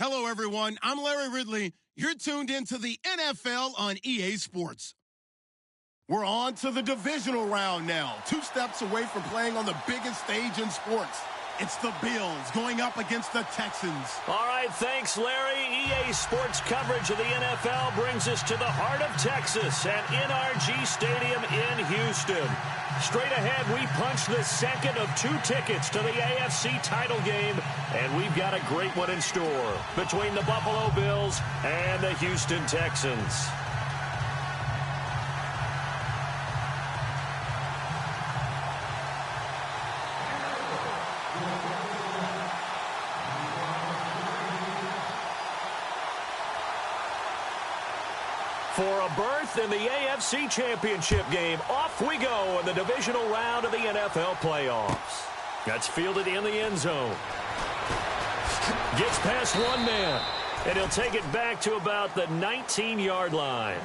Hello, everyone. I'm Larry Ridley. You're tuned into the NFL on EA Sports. We're on to the divisional round now, 2 steps away from playing on the biggest stage in sports. It's the Bills going up against the Texans. All right, thanks, Larry. EA Sports coverage of the NFL brings us to the heart of Texas at NRG Stadium in Houston. Straight ahead, we punch the second of 2 tickets to the AFC title game, and we've got a great one in store between the Buffalo Bills and the Houston Texans. For a berth in the AFC Championship game, off we go in the divisional round of the NFL playoffs. That's fielded in the end zone. Gets past one man, and he'll take it back to about the 19-yard line.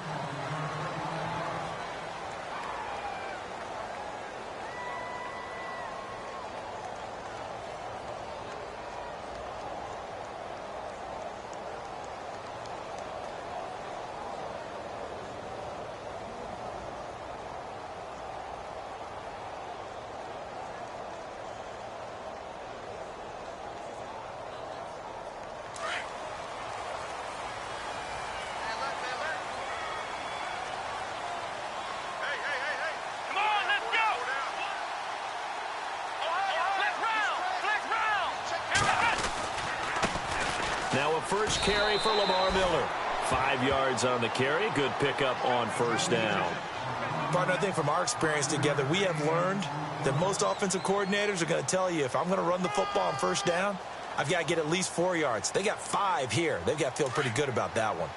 Now a first carry for Lamar Miller. 5 yards on the carry. Good pickup on first down. Partner, I think from our experience together, we have learned that most offensive coordinators are going to tell you, if I'm going to run the football on first down, I've got to get at least 4 yards. They got 5 here. They've got to feel pretty good about that one.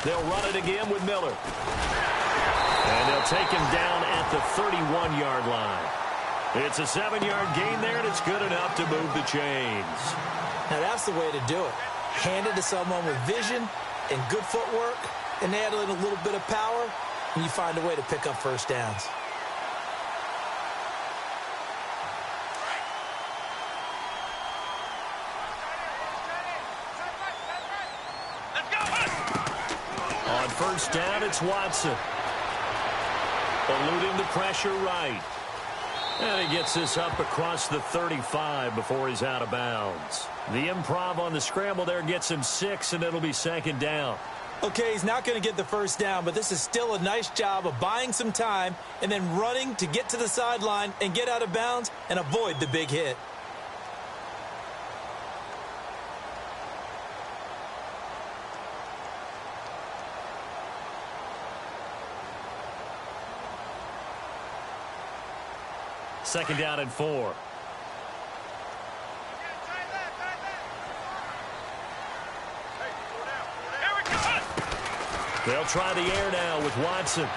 They'll run it again with Miller. And they'll take him down at the 31-yard line. It's a 7-yard gain there, and it's good enough to move the chains. Now, that's the way to do it. Hand it to someone with vision and good footwork, and add in a little bit of power, and you find a way to pick up first downs. On first down, it's Watson. Eluding the pressure right. And he gets this up across the 35 before he's out of bounds. The improv on the scramble there gets him 6, and it'll be second down. Okay, he's not going to get the first down, but this is still a nice job of buying some time and then running to get to the sideline and get out of bounds and avoid the big hit. Second down and 4. They'll try the air now with Watson.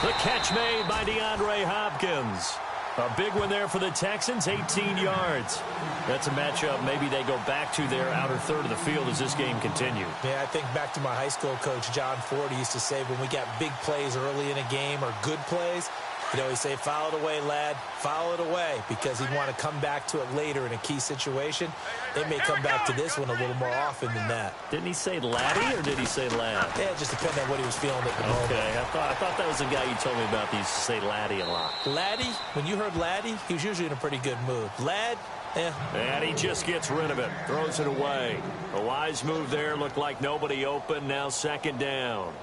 The catch made by DeAndre Hopkins. A big one there for the Texans, 18 yards. That's a matchup maybe they go back to their outer third of the field as this game continues. Yeah, I think back to my high school coach, John Ford, used to say when we got big plays early in a game or good plays, he'd always say, foul it away, lad, foul it away, because he'd want to come back to it later in a key situation. They may come back to this one a little more often than that. Didn't he say laddie or did he say lad? Yeah, it just depended on what he was feeling at the moment. Okay, I thought that was the guy you told me about. He used to say laddie a lot. Laddie, when you heard laddie, he was usually in a pretty good mood. Lad, yeah. And he just gets rid of it, throws it away. A wise move there, looked like nobody open, now second down.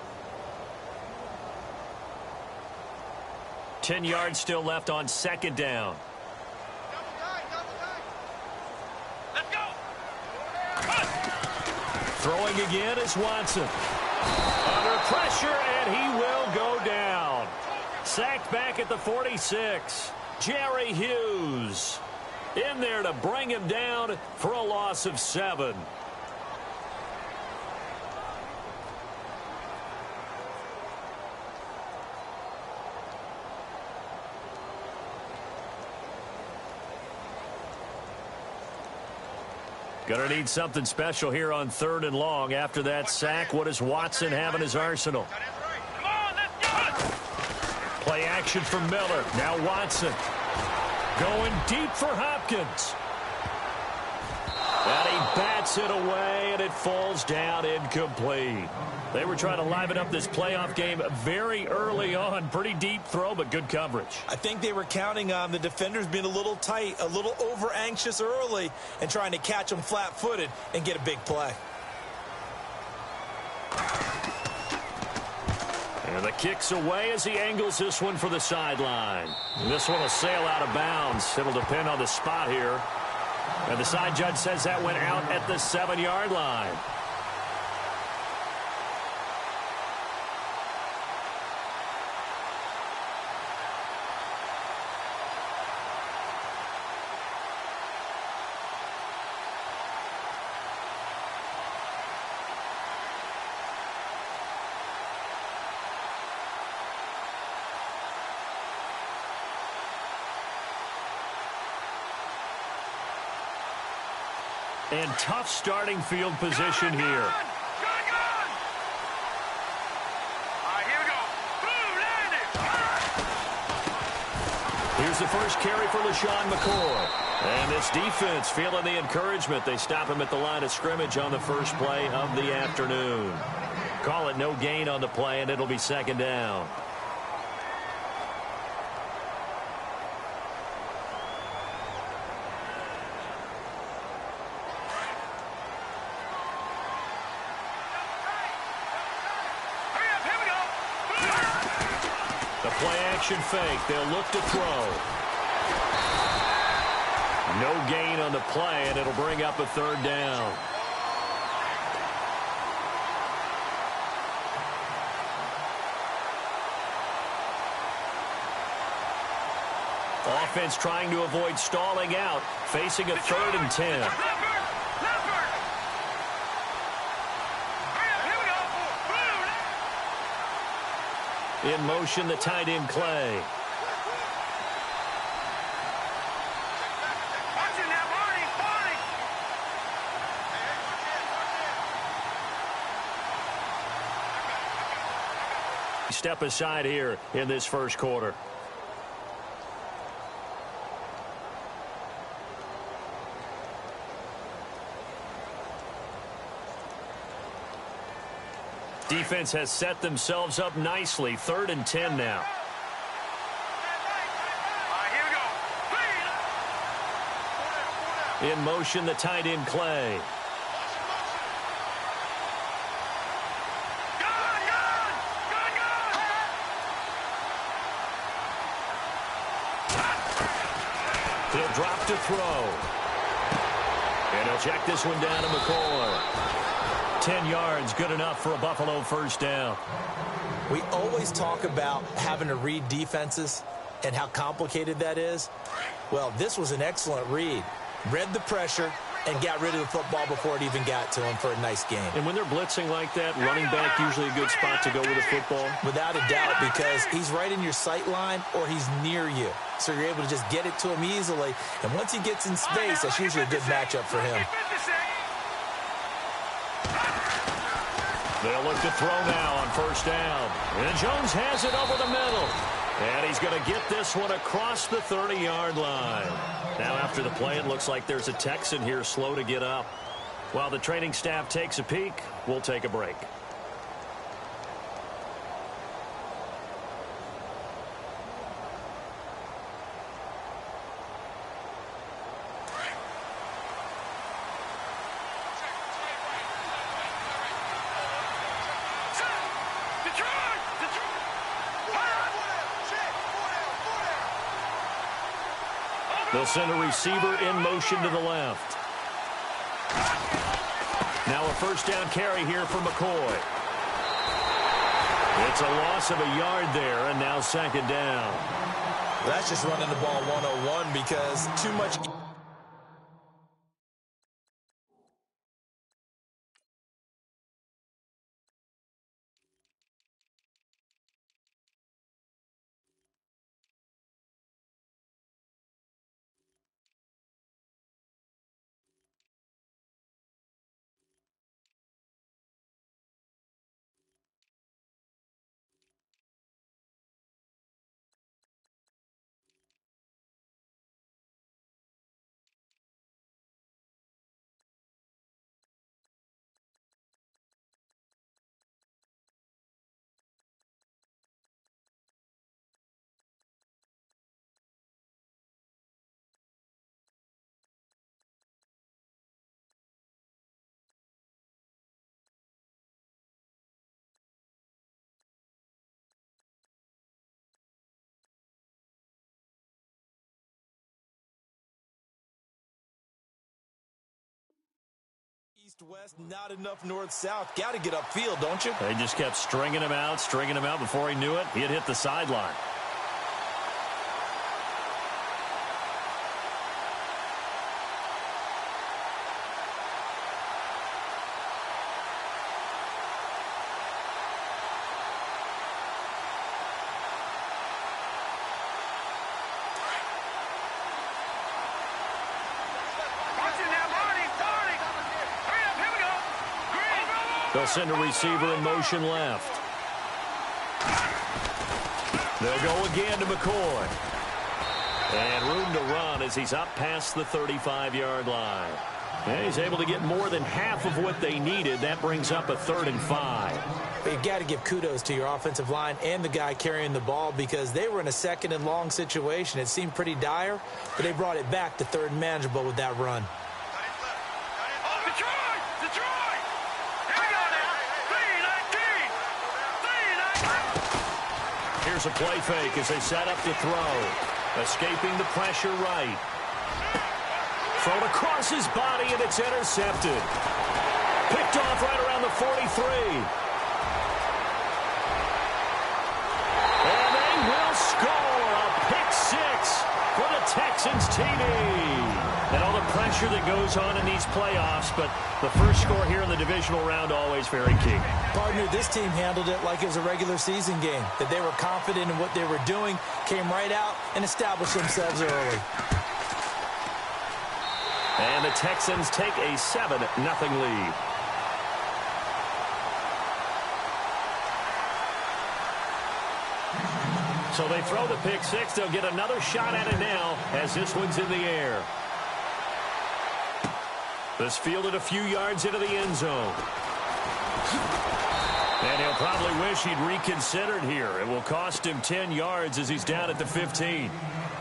10 yards still left on second down. Let's go. Throwing again is Watson. Under pressure, and he will go down. Sacked back at the 46. Jerry Hughes in there to bring him down for a loss of 7. Going to need something special here on 3rd and long. After that sack, what does Watson have in his arsenal? Come on, let's go. Play action from Miller. Now Watson. Going deep for Hopkins. And he bats it away, and it falls down incomplete. They were trying to liven up this playoff game very early on. Pretty deep throw, but good coverage. I think they were counting on the defenders being a little tight, a little over-anxious early, and trying to catch them flat-footed and get a big play. And the kick's away as he angles this one for the sideline. And this one will sail out of bounds. It'll depend on the spot here. And the side judge says that went out at the 7-yard line. And tough starting field position here. Gun! All right, here we go. Boom, landed. Here's the first carry for LaShawn McCoy. And this defense feeling the encouragement. They stop him at the line of scrimmage on the first play of the afternoon. Call it no gain on the play, and it'll be 2nd down. Play-action fake. They'll look to throw. No gain on the play, and it'll bring up a 3rd down. Offense trying to avoid stalling out, facing a 3rd and 10. In motion, the tight end, Clay. Watch it now, Barney. Step aside here in this first quarter. Defense has set themselves up nicely. 3rd and 10 now. All right, here we go. In motion, the tight end, Clay. He'll drop to throw. And he'll check this one down to McCoy. 10 yards, good enough for a Buffalo 1st down. We always talk about having to read defenses and how complicated that is. Well, this was an excellent read. Read the pressure and got rid of the football before it even got to him for a nice game. And when they're blitzing like that, running back usually a good spot to go with a football? Without a doubt, because he's right in your sight line or he's near you. So you're able to just get it to him easily. And once he gets in space, that's usually a good matchup for him. They'll look to throw now on 1st down. And Jones has it over the middle. And he's going to get this one across the 30-yard line. Now after the play, it looks like there's a Texan here slow to get up. While the training staff takes a peek, we'll take a break. They'll send a receiver in motion to the left. Now a 1st down carry here for McCoy. It's a loss of a yard there, and now 2nd down. That's just running the ball 101 because too much East-west, not enough north-south. Got to get upfield, don't you? They just kept stringing him out. Before he knew it, he had hit the sideline. They'll send a receiver in motion left. They'll go again to McCoy. And room to run as he's up past the 35-yard line. And he's able to get more than half of what they needed. That brings up a 3rd and 5. But you got to give kudos to your offensive line and the guy carrying the ball because they were in a 2nd and long situation. It seemed pretty dire, but they brought it back to 3rd and manageable with that run. Here's a play fake as they set up to throw. Escaping the pressure right. Thrown across his body, and it's intercepted. Picked off right around the 43. And they will score a pick 6 for the Texans TD. And all the pressure that goes on in these playoffs, but the first score here in the divisional round always very key. Partner, this team handled it like it was a regular season game, that they were confident in what they were doing, came right out and established themselves early. And the Texans take a 7-0 lead. So they throw the pick 6. They'll get another shot at it now as this one's in the air. This fielded a few yards into the end zone. And he'll probably wish he'd reconsidered here. It will cost him 10 yards as he's down at the 15.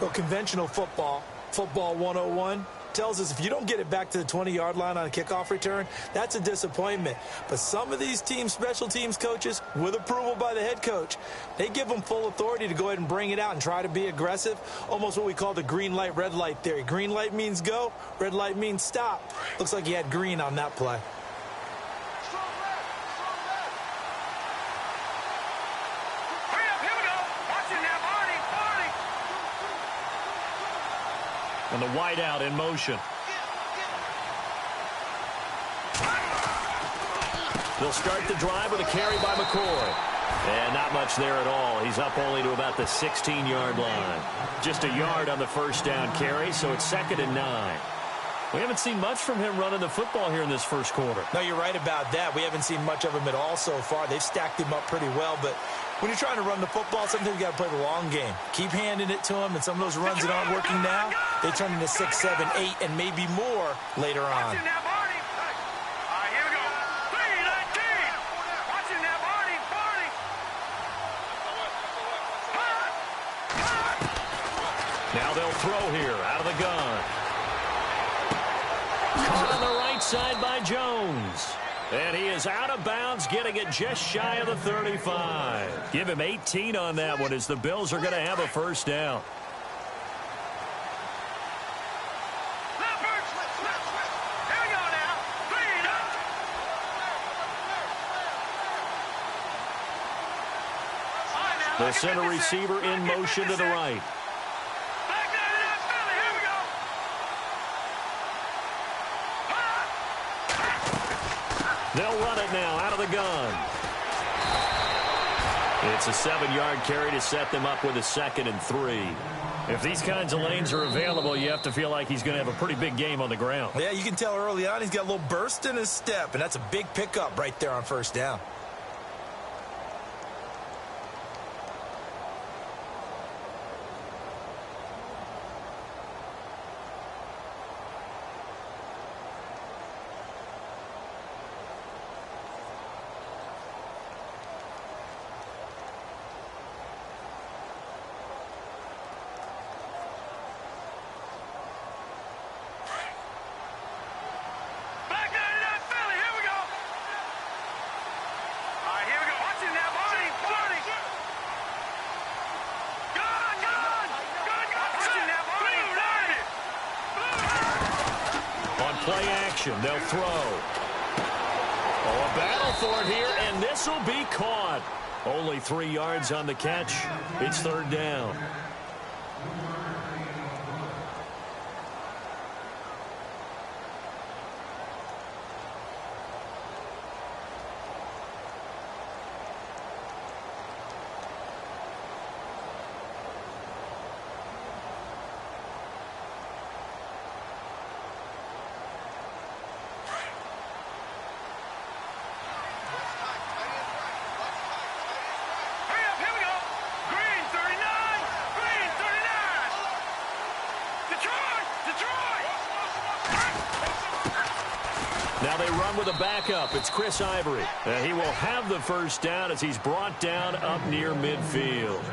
Well, conventional football 101, tells us if you don't get it back to the 20-yard line on a kickoff return, that's a disappointment. But some of these team special teams coaches, with approval by the head coach, they give them full authority to go ahead and bring it out and try to be aggressive, almost what we call the green light, red light theory. Green light means go, red light means stop. Looks like he had green on that play. And the wideout in motion. They'll start the drive with a carry by McCoy. And not much there at all. He's up only to about the 16-yard line. Just a yard on the first down carry, so it's 2nd and 9. We haven't seen much from him running the football here in this first quarter. No, you're right about that. We haven't seen much of him at all so far. They've stacked him up pretty well, but when you're trying to run the football, sometimes you got to play the long game. Keep handing it to him, and some of those runs that aren't working now, they turn into 6, 7, 8, and maybe more later on. Now they'll throw here out of the gun. Caught on the right side by Jones. And he is out of bounds, getting it just shy of the 35. Give him 18 on that one as the Bills are going to have a first down. The center receiver in motion to the right. They'll run it now out of the gun. It's a 7-yard carry to set them up with a 2nd and 3. If these kinds of lanes are available, you have to feel like he's going to have a pretty big game on the ground. Yeah, you can tell early on he's got a little burst in his step, and that's a big pickup right there on first down. Play action. They'll throw. A battle for it here, and this will be caught. Only 3 yards on the catch. It's third down. Now they run with a backup. It's Chris Ivory. He will have the first down as he's brought down up near midfield.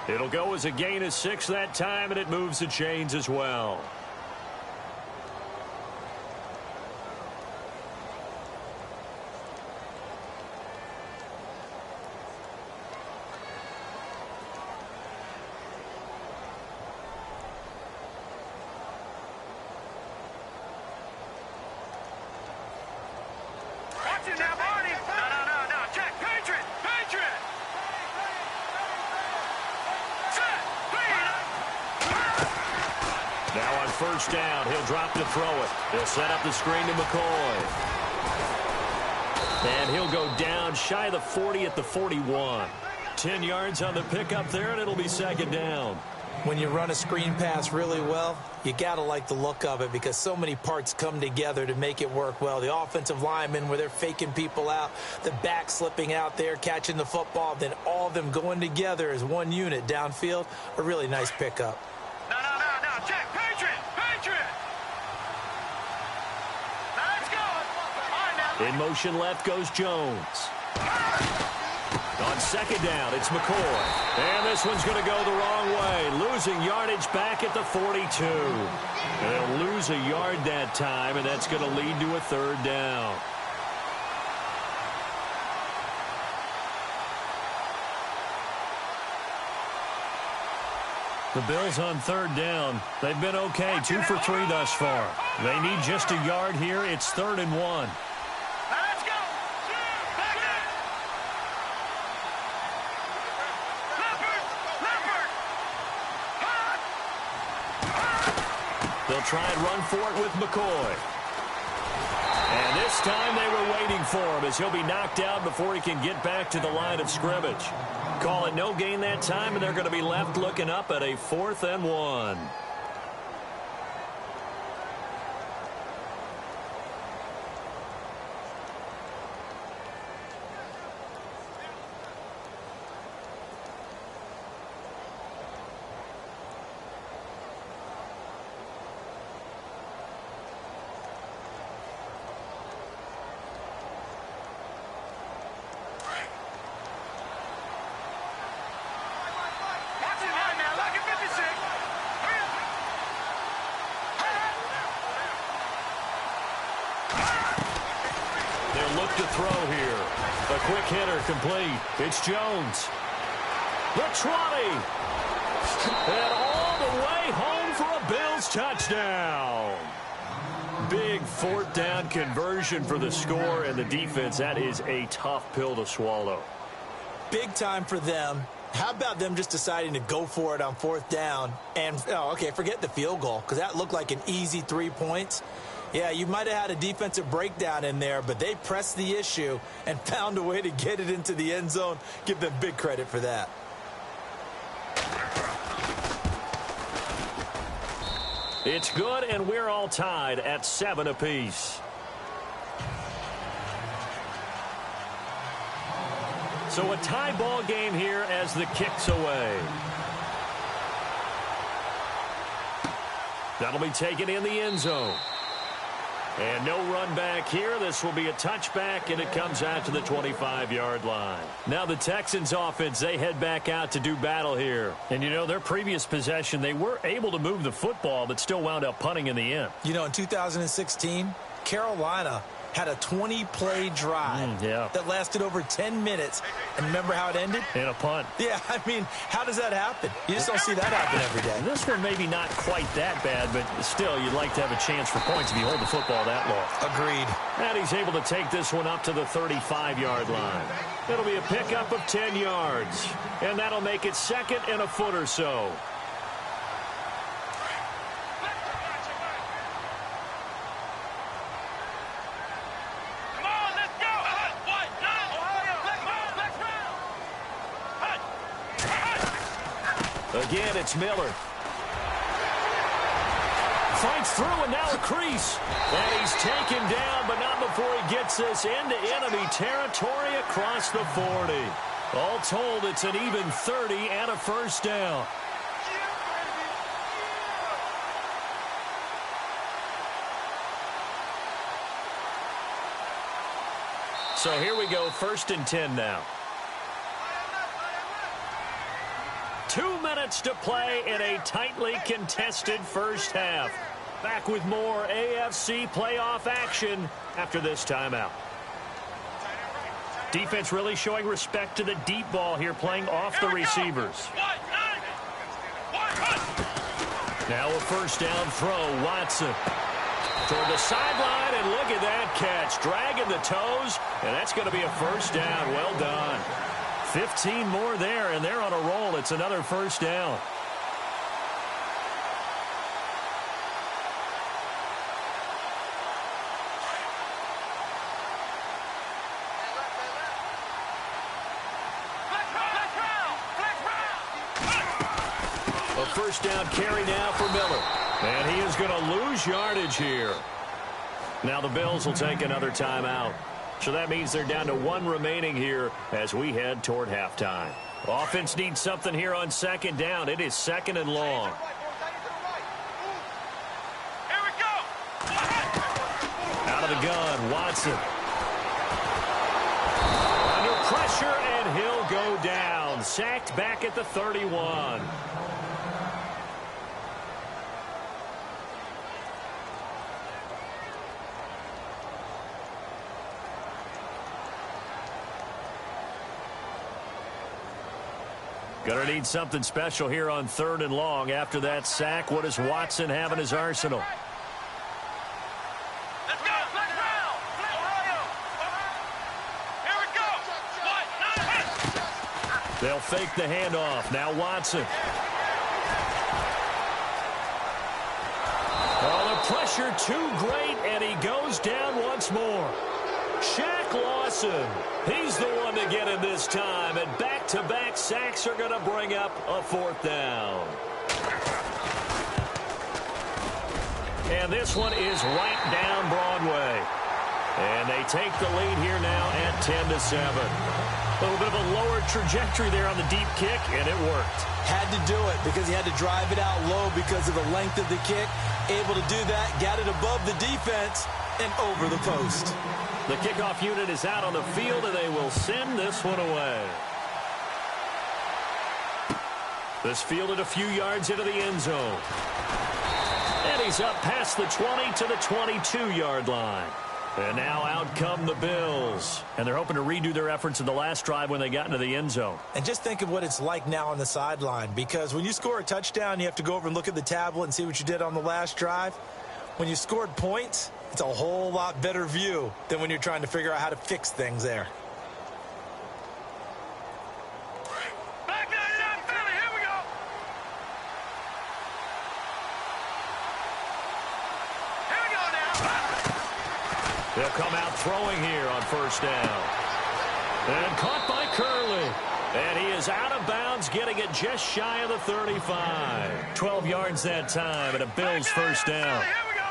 It'll go as a gain of 6 that time, and it moves the chains as well. First down, he'll drop to throw it. He'll set up the screen to McCoy. And he'll go down shy of the 40 at the 41. 10 yards on the pickup there, and it'll be second down. When you run a screen pass really well, you got to like the look of it because so many parts come together to make it work well. The offensive linemen, where they're faking people out, the back slipping out there, catching the football, then all of them going together as one unit downfield. A really nice pickup. No, check, Patriot. Let's go. All right, now. In motion left goes Jones. On second down, it's McCoy. And this one's going to go the wrong way. Losing yardage back at the 42. And they'll lose a yard that time, and that's going to lead to a third down. The Bills on third down. They've been okay, 2 for 3 thus far. They need just a yard here. It's 3rd and 1. Let's go. Back in. Leopard. They'll try and run for it with McCoy. And this time they were waiting for him as he'll be knocked out before he can get back to the line of scrimmage. Call it no gain that time, and they're going to be left looking up at a 4th and 1. To throw here. A quick hitter complete. It's Jones. The 20. And all the way home for a Bills touchdown. Big 4th down conversion for the score, and the defense, that is a tough pill to swallow. Big time for them. How about them just deciding to go for it on 4th down? And, forget the field goal, because that looked like an easy 3 points. Yeah, you might have had a defensive breakdown in there, but they pressed the issue and found a way to get it into the end zone. Give them big credit for that. It's good, and we're all tied at 7 apiece. So a tie ball game here as the kick's away. That'll be taken in the end zone. And no run back here. This will be a touchback, and it comes out to the 25-yard line. Now the Texans offense, they head back out to do battle here. And, their previous possession, they were able to move the football, but still wound up punting in the end. In 2016, Carolina had a 20-play drive that lasted over 10 minutes. And remember how it ended? In a punt. Yeah, I mean, how does that happen? You just don't see that happen every day. This one maybe not quite that bad, but still, you'd like to have a chance for points if you hold the football that long. Agreed. And he's able to take this one up to the 35-yard line. It'll be a pickup of 10 yards. And that'll make it second and a foot or so. Again, it's Miller. Fights through, and now a crease. And he's taken down, but not before he gets this into enemy territory across the 40. All told, it's an even 30 and a first down. So here we go, 1st and 10 now. 2 minutes to play in a tightly contested first half. Back with more AFC playoff action after this timeout. Defense really showing respect to the deep ball here, playing off the receivers. Now a first down throw, Watson. Toward the sideline, and look at that catch. Dragging the toes, and that's going to be a first down. Well done. 15 more there, and they're on a roll. It's another first down. A first down carry now for Miller. And he is going to lose yardage here. Now the Bills will take another timeout. So that means they're down to 1 remaining here as we head toward halftime. Offense needs something here on 2nd down. It is 2nd and long. Here we go. Out of the gun, Watson. Under pressure, and he'll go down. Sacked back at the 31. Going to need something special here on 3rd and long. After that sack, what does Watson have in his arsenal? Let's go. Ohio. Here we go. They'll fake the handoff. Now Watson. Oh, the pressure too great, and he goes down once more. Shaq Lawson. He's the one to get him this time, and back-to-back sacks are going to bring up a 4th down. And this one is right down Broadway. And they take the lead here now at 10-7. A little bit of a lower trajectory there on the deep kick, and it worked. Had to do it because he had to drive it out low because of the length of the kick. Able to do that, got it above the defense and over the post. The kickoff unit is out on the field, and they will send this one away. This fielded a few yards into the end zone. And he's up past the 20 to the 22-yard line. And now out come the Bills. And they're hoping to redo their efforts in the last drive when they got into the end zone. And just think of what it's like now on the sideline, because when you score a touchdown, you have to go over and look at the tablet and see what you did on the last drive. When you scored points, it's a whole lot better view than when you're trying to figure out how to fix things there. Back it up, Philly. Here we go. Here we go now. They'll come out throwing here on 1st down. And caught by Curley. And he is out of bounds, getting it just shy of the 35. 12 yards that time, and a Bills first down. Here we go.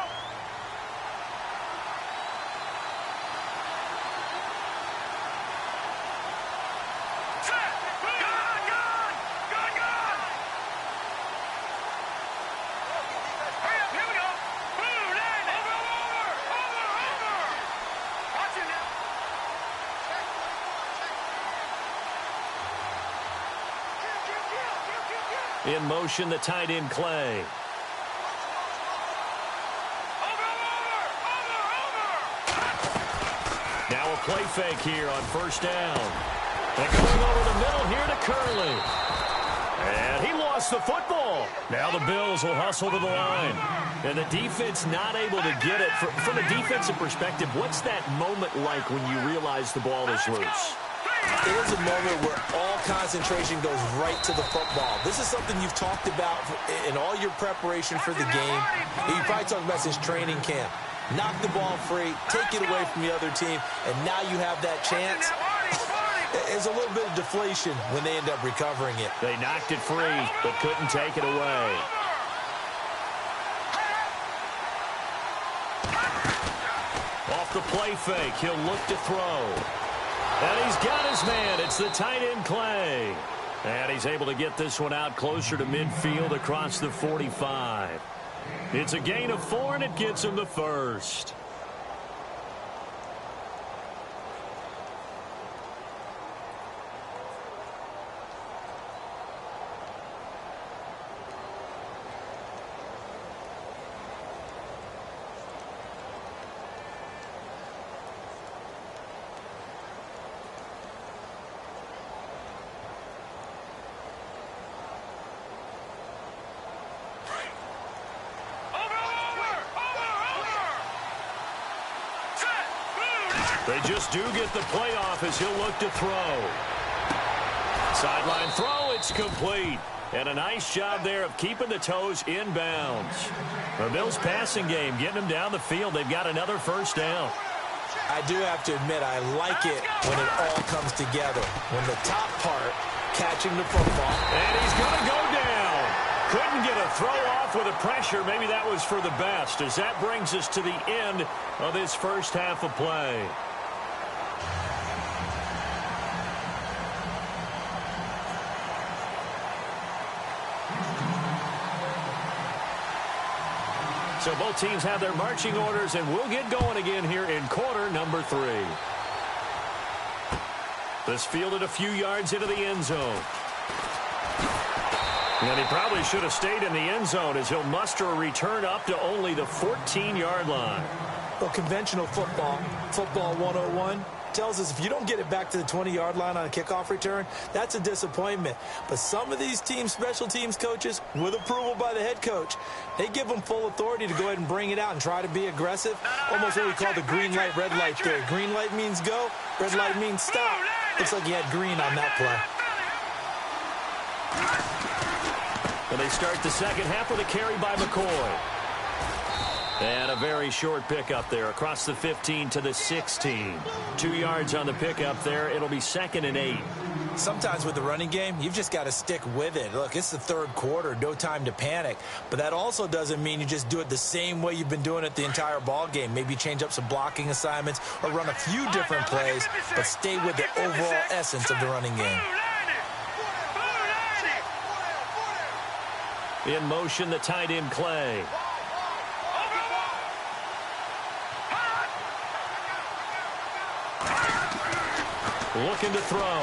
In motion, the tight end, Clay. play fake here on first down. And going over the middle here to Curley. And he lost the football. Now the Bills will hustle to the line. And the defense not able to get it. From a defensive perspective, what's that moment like when you realize the ball is loose? It is a moment where all concentration goes right to the football. This is something you've talked about in all your preparation for the game. You probably talked about since training camp. Knock the ball free, take it away from the other team, and now you have that chance. There's a little bit of deflation when they end up recovering it. They knocked it free, but couldn't take it away. Off the play fake, he'll look to throw. And he's got his man. It's the tight end, Clay. And he's able to get this one out closer to midfield across the 45. It's a gain of 4, and it gets him the first. They just do get the playoff as he'll look to throw. Sideline throw, it's complete. And a nice job there of keeping the toes inbounds. The Bills passing game, getting them down the field. They've got another first down. I do have to admit, I like it when it all comes together. When the top part, catching the football. And he's going to go down. Couldn't get a throw off with the pressure. Maybe that was for the best, as that brings us to the end of this first half of play. So both teams have their marching orders, and we'll get going again here in quarter number 3. This fielded a few yards into the end zone. And he probably should have stayed in the end zone as he'll muster a return up to only the 14-yard line. Well, conventional football 101, tells us if you don't get it back to the 20-yard line on a kickoff return, that's a disappointment. But some of these teams, special teams coaches, with approval by the head coach, they give them full authority to go ahead and bring it out and try to be aggressive. Almost what we call the green light, red light theory. Green light means go, red light means stop. Looks like he had green on that play. And they start the second half with a carry by McCoy. And a very short pickup there across the 15 to the 16. 2 yards on the pickup there. It'll be 2nd and 8. Sometimes with the running game, you've just got to stick with it. Look, it's the third quarter, no time to panic. But that also doesn't mean you just do it the same way you've been doing it the entire ball game. Maybe change up some blocking assignments or run a few different plays, but stay with the overall essence of the running game. In motion, the tight end, Clay. Looking to throw.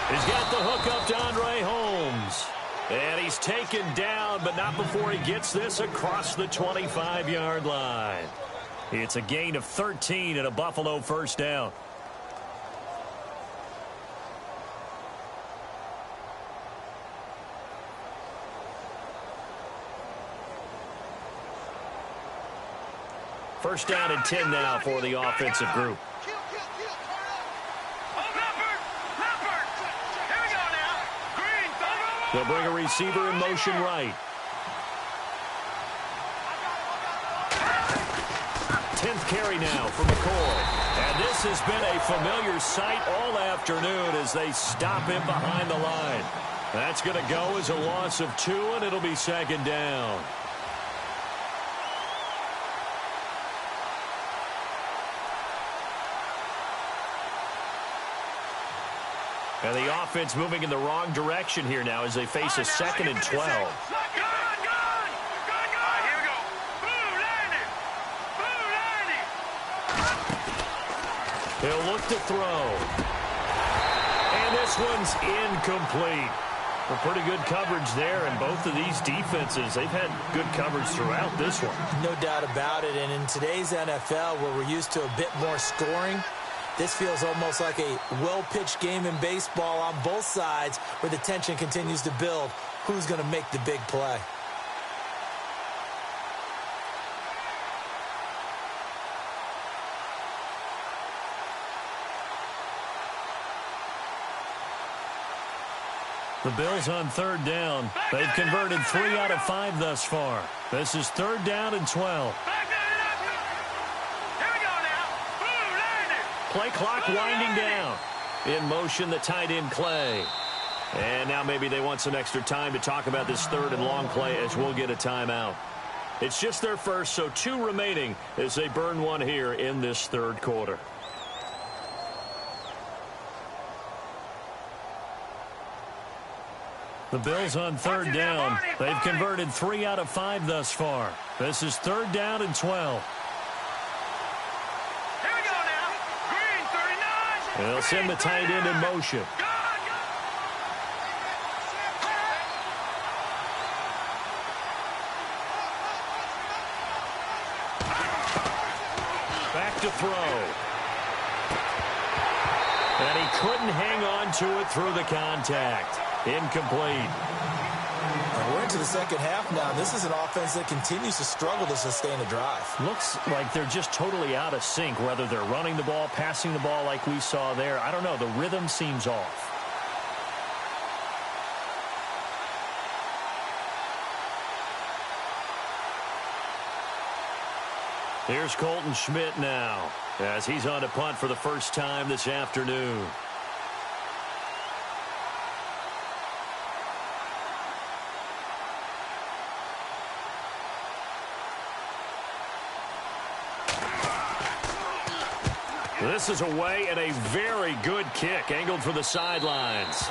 He's got the hook up to Andre Holmes. And he's taken down, but not before he gets this across the 25-yard line. It's a gain of 13 and a Buffalo first down. First down and 10 now for the offensive group. They'll bring a receiver in motion right. 10th carry now for McCoy. And this has been a familiar sight all afternoon as they stop him behind the line. That's going to go as a loss of 2, and it'll be 2nd down. And the offense moving in the wrong direction here now as they face a 2nd and 12. He'll look to throw. And this one's incomplete. Well, pretty good coverage there, and both of these defenses, they've had good coverage throughout this one. No doubt about it, and in today's NFL, where we're used to a bit more scoring, this feels almost like a well-pitched game in baseball on both sides where the tension continues to build. Who's going to make the big play? The Bills on third down. They've converted 3 out of 5 thus far. This is 3rd down and 12. Play clock winding down. In motion, the tight end, Clay. And now maybe they want some extra time to talk about this 3rd and long play as we'll get a timeout. It's just their first, so 2 remaining as they burn one here in this 3rd quarter. The Bills on 3rd down. They've converted 3 out of 5 thus far. This is 3rd down and 12. Here we go now. Green 39. They'll send the tight end in motion. Back to throw. And he couldn't hang on to it through the contact. Incomplete. We're into the second half now. This is an offense that continues to struggle to sustain a drive. Looks like they're just totally out of sync, whether they're running the ball, passing the ball like we saw there. I don't know. The rhythm seems off. Here's Colton Schmidt now as he's on to punt for the first time this afternoon. This is away and a very good kick angled for the sidelines.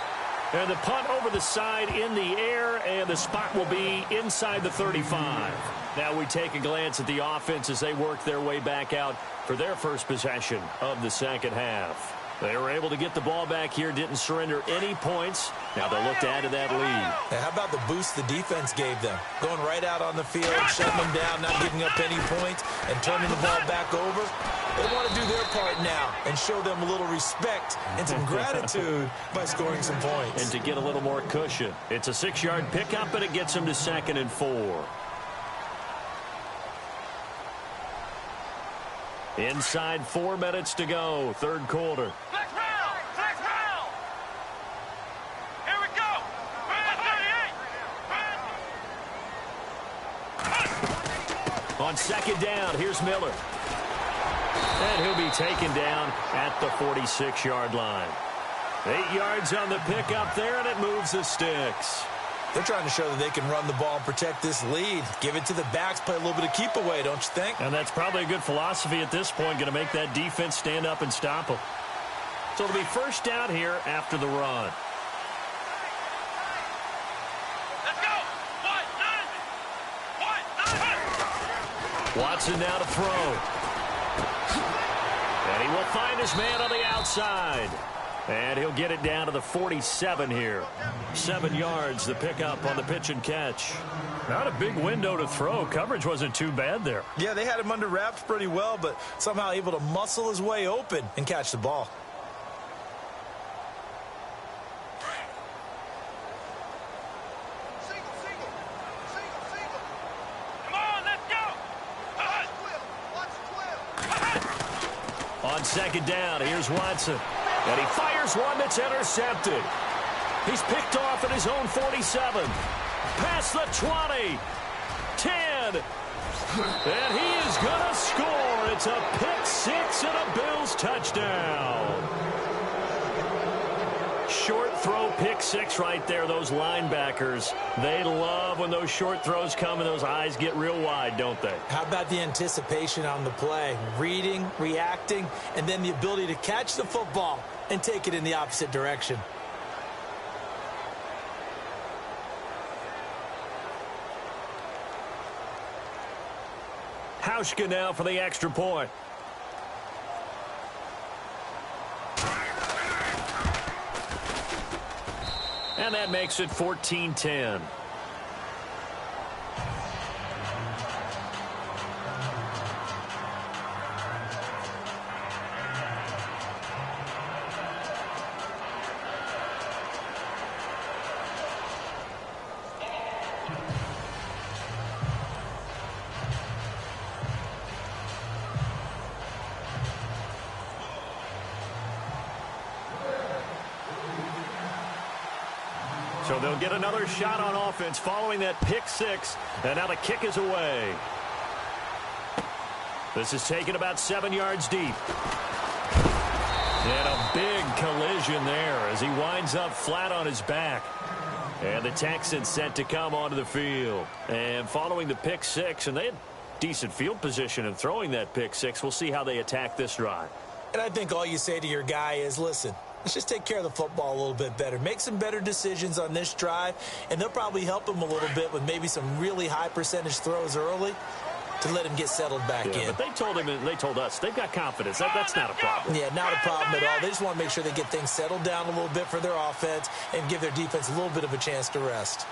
And the punt over the side in the air, and the spot will be inside the 35. Now we take a glance at the offense as they work their way back out for their first possession of the second half. They were able to get the ball back here, didn't surrender any points. Now they'll look to add to that lead. And how about the boost the defense gave them? Going right out on the field, shutting them down, not giving up any points, and turning the ball back over. They want to do their part now and show them a little respect and some gratitude by scoring some points. And to get a little more cushion. It's a 6-yard pickup, and it gets them to 2nd and 4. Inside 4 minutes to go, 3rd quarter. Flex round! Flex round! Here we go! 38! On 2nd down, here's Miller. And he'll be taken down at the 46-yard line. 8 yards on the pickup there, and it moves the sticks. They're trying to show that they can run the ball and protect this lead. Give it to the backs, play a little bit of keep away, don't you think? And that's probably a good philosophy at this point, going to make that defense stand up and stop them. So it'll be 1st down here after the run. Let's go! Watson now to throw. And he will find his man on the outside. And he'll get it down to the 47 here. 7 yards, the pickup on the pitch and catch. Not a big window to throw. Coverage wasn't too bad there. Yeah, they had him under wraps pretty well, but somehow able to muscle his way open and catch the ball. Come on, let's go! On 2nd down, here's Watson. And he fires one that's intercepted. He's picked off at his own 47. Past the 20. 10. And he is going to score. It's a pick 6 and a Bills touchdown. Short throw, pick 6 right there. Those linebackers, they love when those short throws come and those eyes get real wide, don't they? How about the anticipation on the play? Reading, reacting, and then the ability to catch the football and take it in the opposite direction. Hauschka now for the extra point. And that makes it 14-10. So they'll get another shot on offense following that pick six. And now the kick is away. This is taken about 7 yards deep. And a big collision there as he winds up flat on his back. And the Texans set to come onto the field. And following the pick six, and they had decent field position in throwing that pick six. We'll see how they attack this drive. And I think all you say to your guy is, listen, let's just take care of the football a little bit better. Make some better decisions on this drive, and they'll probably help him a little bit with maybe some really high percentage throws early to let him get settled back in. But they told him, and they told us, they've got confidence. That's not a problem. Yeah, not a problem at all. They just want to make sure they get things settled down a little bit for their offense and give their defense a little bit of a chance to rest.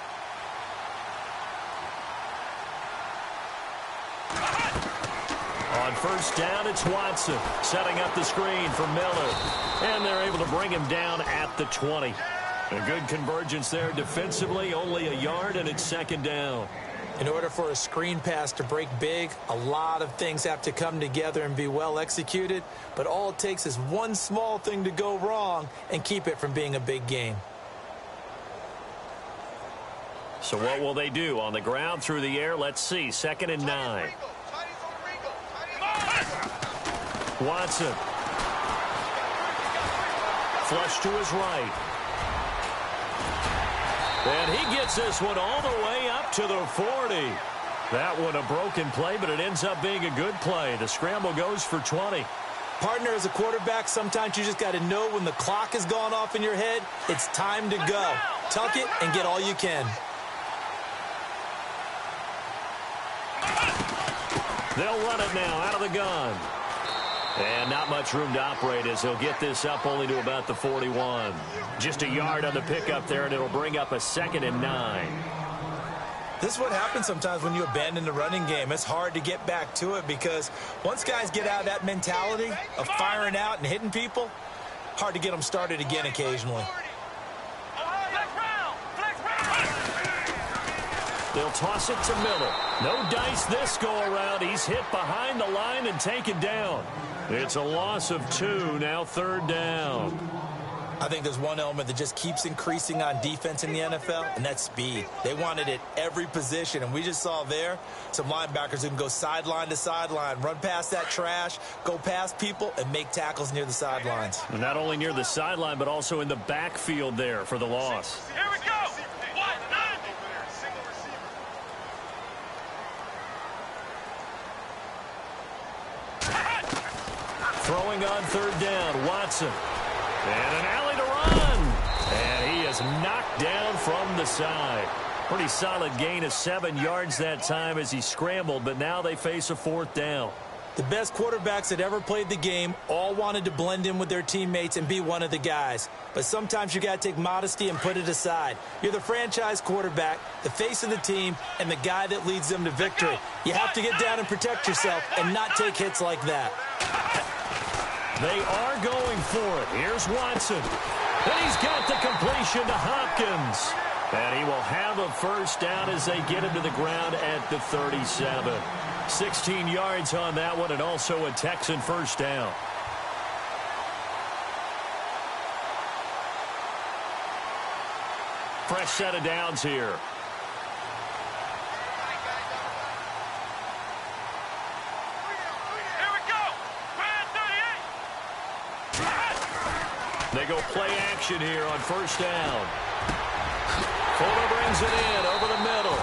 On first down, it's Watson setting up the screen for Miller. And they're able to bring him down at the 20. A good convergence there defensively, only a yard, and it's second down. In order for a screen pass to break big, a lot of things have to come together and be well executed. But all it takes is one small thing to go wrong and keep it from being a big game. So what will they do? On the ground, through the air, let's see. 2nd and 9. Watson. Flush to his right. And he gets this one all the way up to the 40. That one a broken play, but it ends up being a good play. The scramble goes for 20. Partner, as a quarterback, sometimes you just got to know when the clock has gone off in your head, it's time to go. Tuck it and get all you can. They'll run it now out of the gun. And not much room to operate as he'll get this up only to about the 41. Just a yard on the pickup there, and it'll bring up a 2nd and 9. This is what happens sometimes when you abandon the running game. It's hard to get back to it because once guys get out of that mentality of firing out and hitting people, hard to get them started again occasionally. They'll toss it to Miller. No dice this go-around. He's hit behind the line and taken down. It's a loss of 2, now 3rd down. I think there's one element that just keeps increasing on defense in the NFL, and that's speed. They want it at every position, and we just saw there some linebackers who can go sideline to sideline, run past that trash, go past people, and make tackles near the sidelines. And not only near the sideline, but also in the backfield there for the loss. Here we go. Throwing on 3rd down, Watson. And an alley to run. And he is knocked down from the side. Pretty solid gain of 7 yards that time as he scrambled, but now they face a 4th down. The best quarterbacks that ever played the game all wanted to blend in with their teammates and be one of the guys. But sometimes you got to take modesty and put it aside. You're the franchise quarterback, the face of the team, and the guy that leads them to victory. You have to get down and protect yourself and not take hits like that. They are going for it. Here's Watson. And he's got the completion to Hopkins. And he will have a 1st down as they get him to the ground at the 37. 16 yards on that one, and also a Texan 1st down. Fresh set of downs here. They go play action here on 1st down. Fuller brings it in over the middle.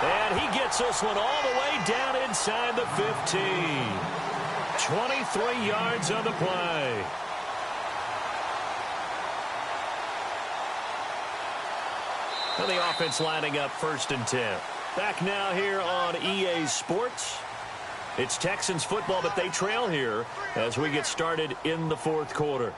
And he gets this one all the way down inside the 15. 23 yards on the play. And the offense lining up 1st and 10. Back now here on EA Sports. It's Texans football, but they trail here as we get started in the 4th quarter.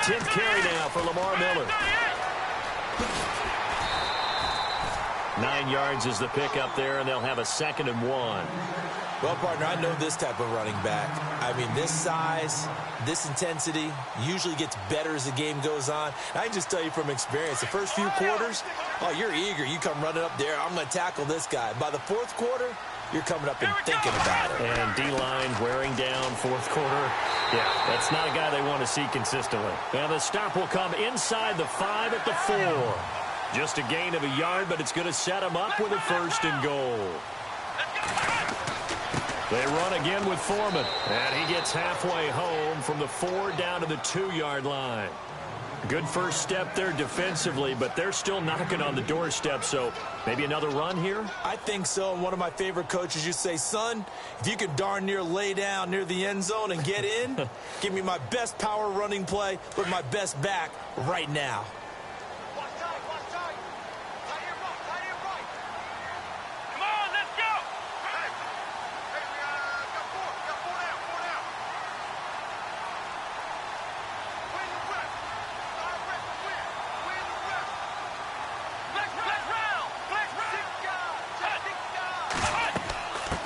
10th carry now for Lamar Miller. 9 yards is the pickup there, and they'll have a 2nd and 1. Well, partner, I know this type of running back. I mean, this size, this intensity usually gets better as the game goes on. I can just tell you from experience, the first few quarters, oh, you're eager. You come running up there, I'm going to tackle this guy. By the 4th quarter, you're coming up and thinking about it. And D-line wearing down 4th quarter. Yeah, that's not a guy they want to see consistently. And the stop will come inside the 5 at the 4. Just a gain of a yard, but it's going to set him up with a 1st and goal. They run again with Foreman, and he gets halfway home from the 4 down to the 2-yard line. Good first step there defensively, but they're still knocking on the doorstep, so maybe another run here? I think so. And one of my favorite coaches used to say, son, if you can darn near lay down near the end zone and get in, give me my best power running play with my best back right now.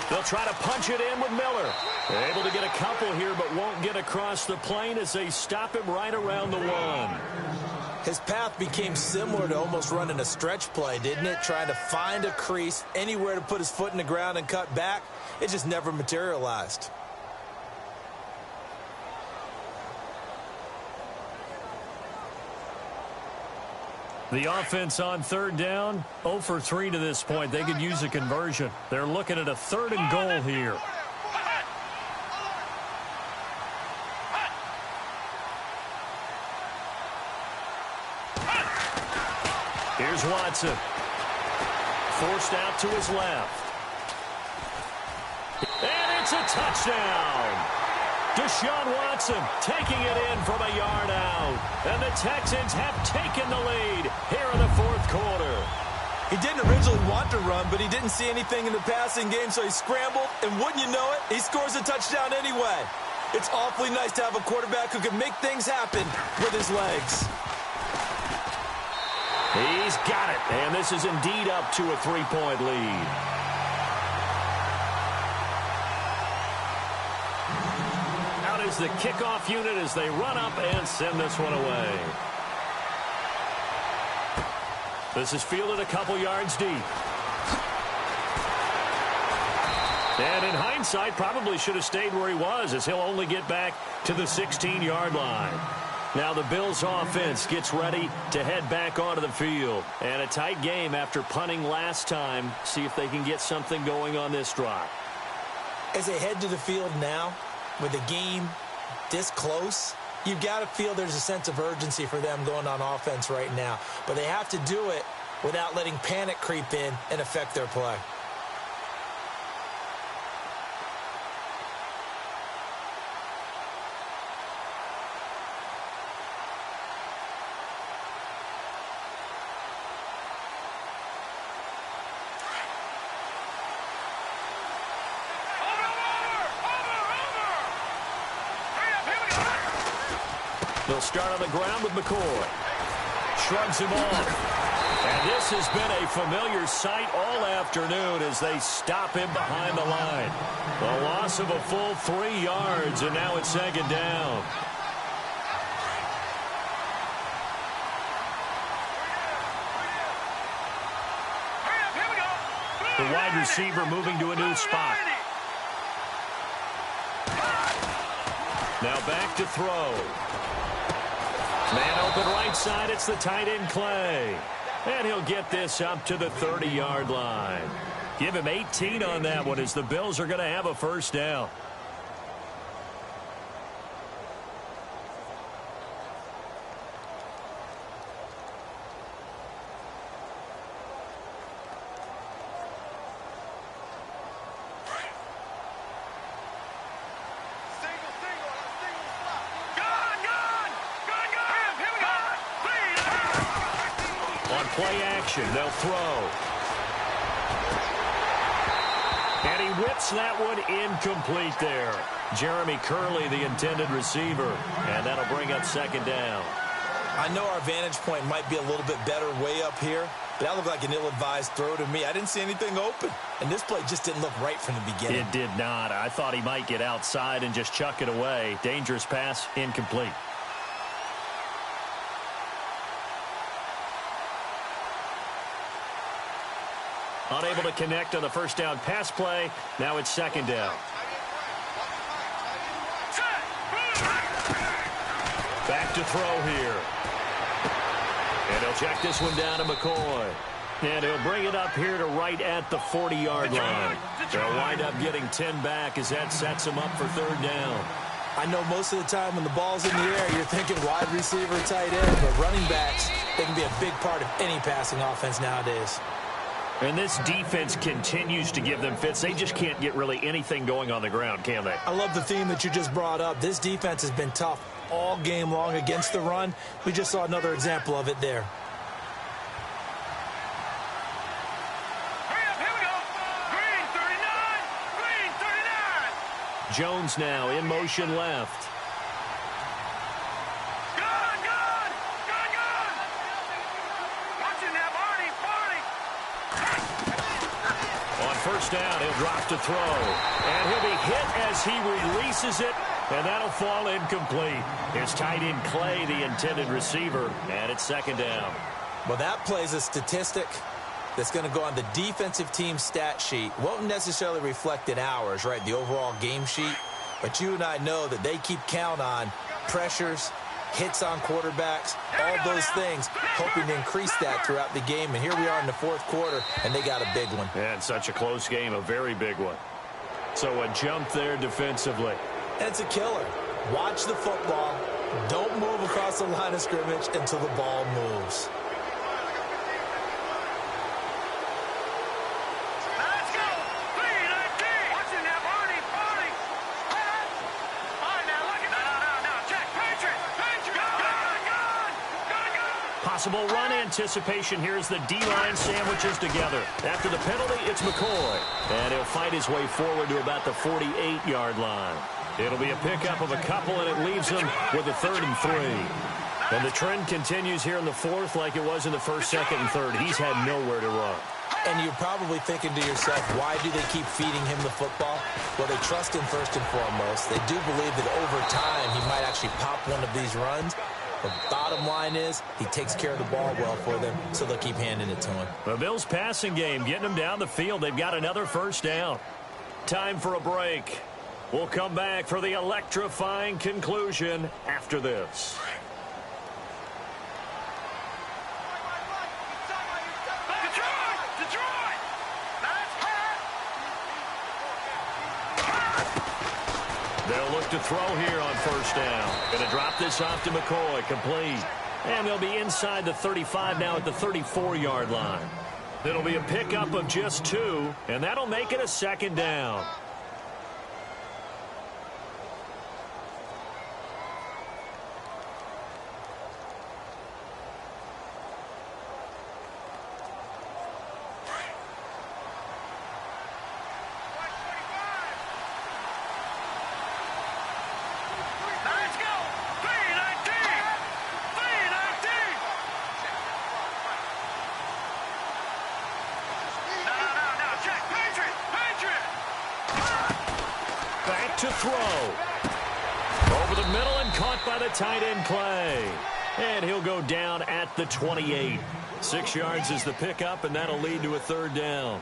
They'll try to punch it in with Miller. They're able to get a couple here, but won't get across the plane as they stop him right around the 1. His path became similar to almost running a stretch play, didn't it? Trying to find a crease, anywhere to put his foot in the ground and cut back. It just never materialized. The offense on 3rd down, 0 for 3 to this point. They could use a conversion. They're looking at a 3rd and goal here. Here's Watson. Forced out to his left. And it's a touchdown. Deshaun Watson taking it in from a yard out. And the Texans have taken the lead here in the 4th quarter. He didn't originally want to run, but he didn't see anything in the passing game, so he scrambled. And wouldn't you know it, he scores a touchdown anyway. It's awfully nice to have a quarterback who can make things happen with his legs. He's got it. And this is indeed up to a 3-point lead. Is the kickoff unit as they run up and send this one away. This is fielded a couple yards deep. And in hindsight, probably should have stayed where he was, as he'll only get back to the 16-yard line. Now the Bills offense gets ready to head back onto the field. And a tight game after punting last time. See if they can get something going on this drive. As they head to the field now, with the game this close, you've got to feel there's a sense of urgency for them going on offense right now. But they have to do it without letting panic creep in and affect their play. They'll start on the ground with McCoy. Shrugs him off. And this has been a familiar sight all afternoon as they stop him behind the line. A loss of a full 3 yards, and now it's 2nd down. The wide receiver moving to a new spot. Now back to throw. Man open right side, it's the tight end Clay. And he'll get this up to the 30-yard line. Give him 18 on that one as the Bills are going to have a 1st down. Play action, they'll throw. And he whips that one incomplete there. Jeremy Curley, the intended receiver, and that'll bring up second down. I know our vantage point might be a little bit better way up here, but that looked like an ill-advised throw to me. I didn't see anything open, and this play just didn't look right from the beginning. It did not. I thought he might get outside and just chuck it away. Dangerous pass, incomplete. Unable to connect on the first down pass play. Now it's second down. Back to throw here. And he'll check this one down to McCoy. And he'll bring it up here to right at the 40-yard line. They'll wind up getting 10 back as that sets them up for third down. I know most of the time when the ball's in the air, you're thinking wide receiver, tight end, but running backs, they can be a big part of any passing offense nowadays. And this defense continues to give them fits. They just can't get really anything going on the ground, can they? I love the theme that you just brought up. This defense has been tough all game long against the run. We just saw another example of it there. Hurry up, here we go. Green 39. Jones now in motion left. First down, he'll drop to throw. And he'll be hit as he releases it, and that'll fall incomplete. Here's tight end Clay, the intended receiver, and it's second down. Well, that plays a statistic that's going to go on the defensive team stat sheet. Won't necessarily reflect in ours, right, the overall game sheet. But you and I know that they keep count on pressures, hits on quarterbacks, all those things, hoping to increase that throughout the game. And here we are in the fourth quarter, and they got a big one. And such a close game, a very big one. So a jump there defensively. And it's a killer. Watch the football. Don't move across the line of scrimmage until the ball moves. Possible run anticipation. Here's the D-line sandwiches together. After the penalty, it's McCoy. And he'll fight his way forward to about the 48-yard line. It'll be a pickup of a couple, and it leaves him with a 3rd and 3. And the trend continues here in the fourth like it was in the first, second, and third. He's had nowhere to run. And you're probably thinking to yourself, why do they keep feeding him the football? Well, they trust him first and foremost. They do believe that over time he might actually pop one of these runs. The bottom line is he takes care of the ball well for them, so they'll keep handing it to him. The Bills' passing game, getting them down the field. They've got another first down. Time for a break. We'll come back for the electrifying conclusion after this. They'll look to throw here on first down. Going to drop this off to McCoy, complete. And they'll be inside the 35 now at the 34-yard line. It'll be a pickup of just 2, and that'll make it a second down. To throw. Over the middle and caught by the tight end Clay. And he'll go down at the 28. 6 yards is the pickup, and that'll lead to a 3rd down.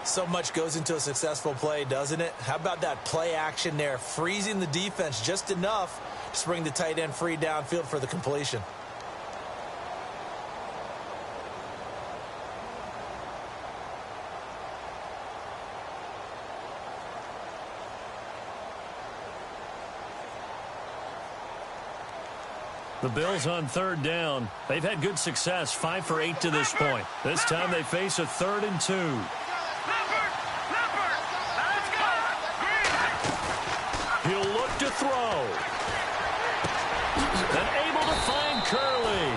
So much goes into a successful play, doesn't it? How about that play action there, freezing the defense just enough to bring the tight end free downfield for the completion. The Bills on 3rd down. They've had good success, 5 for 8 to this point. This time they face a 3rd and 2. He'll look to throw. And able to find Curley.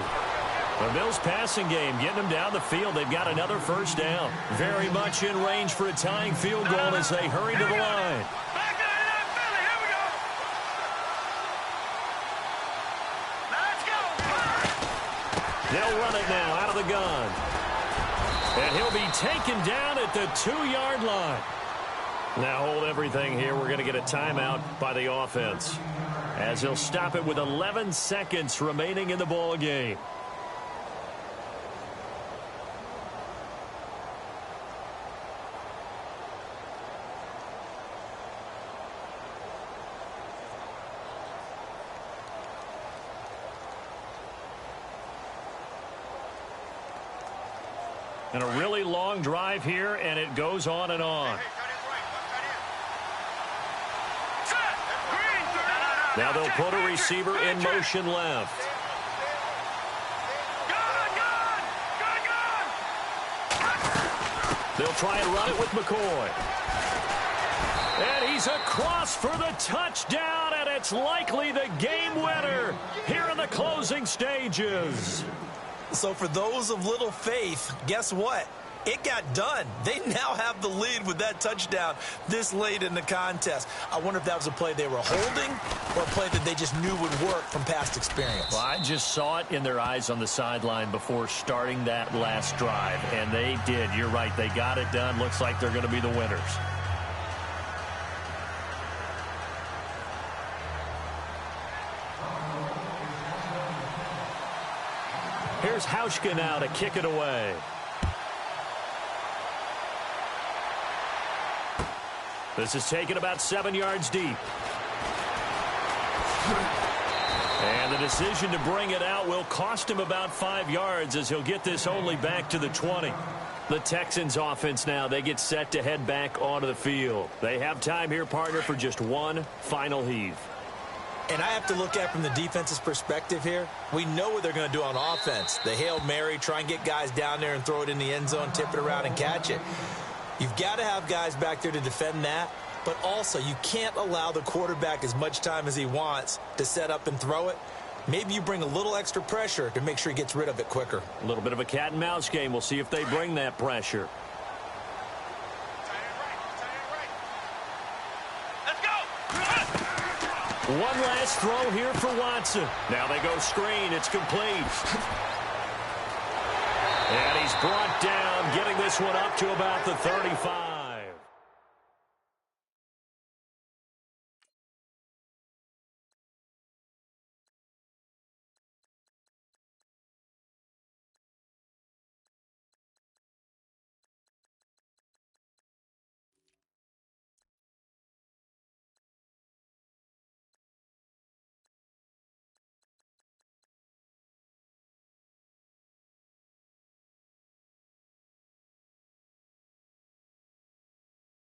The Bills passing game getting them down the field. They've got another first down. Very much in range for a tying field goal as they hurry to the line. Back in the Philly. Here we go. Let's go. They'll run it now out of the gun. And he'll be taken down at the 2-yard line. Now hold everything here. We're going to get a timeout by the offense, as he'll stop it with 11 seconds remaining in the ball game. And a really long drive here, and it goes on and on. Now they'll put a receiver in motion left. They'll try and run it with McCoy. And he's across for the touchdown, and it's likely the game winner here in the closing stages. So for those of little faith, guess what? It got done. They now have the lead with that touchdown this late in the contest. I wonder if that was a play they were holding or a play that they just knew would work from past experience. Well, I just saw it in their eyes on the sideline before starting that last drive, and they did. You're right. They got it done. Looks like they're going to be the winners. Here's Hauschka now to kick it away. This is taken about 7 yards deep. And the decision to bring it out will cost him about 5 yards, as he'll get this only back to the 20. The Texans offense now, they get set to head back onto the field. They have time here, partner, for just one final heave. And I have to look at from the defense's perspective here. We know what they're going to do on offense. The Hail Mary, try and get guys down there and throw it in the end zone, tip it around and catch it. You've got to have guys back there to defend that, but also you can't allow the quarterback as much time as he wants to set up and throw it. Maybe you bring a little extra pressure to make sure he gets rid of it quicker. A little bit of a cat and mouse game. We'll see if they bring that pressure. One last throw here for Watson. Now they go screen. It's complete. And he's brought down, getting this one up to about the 35.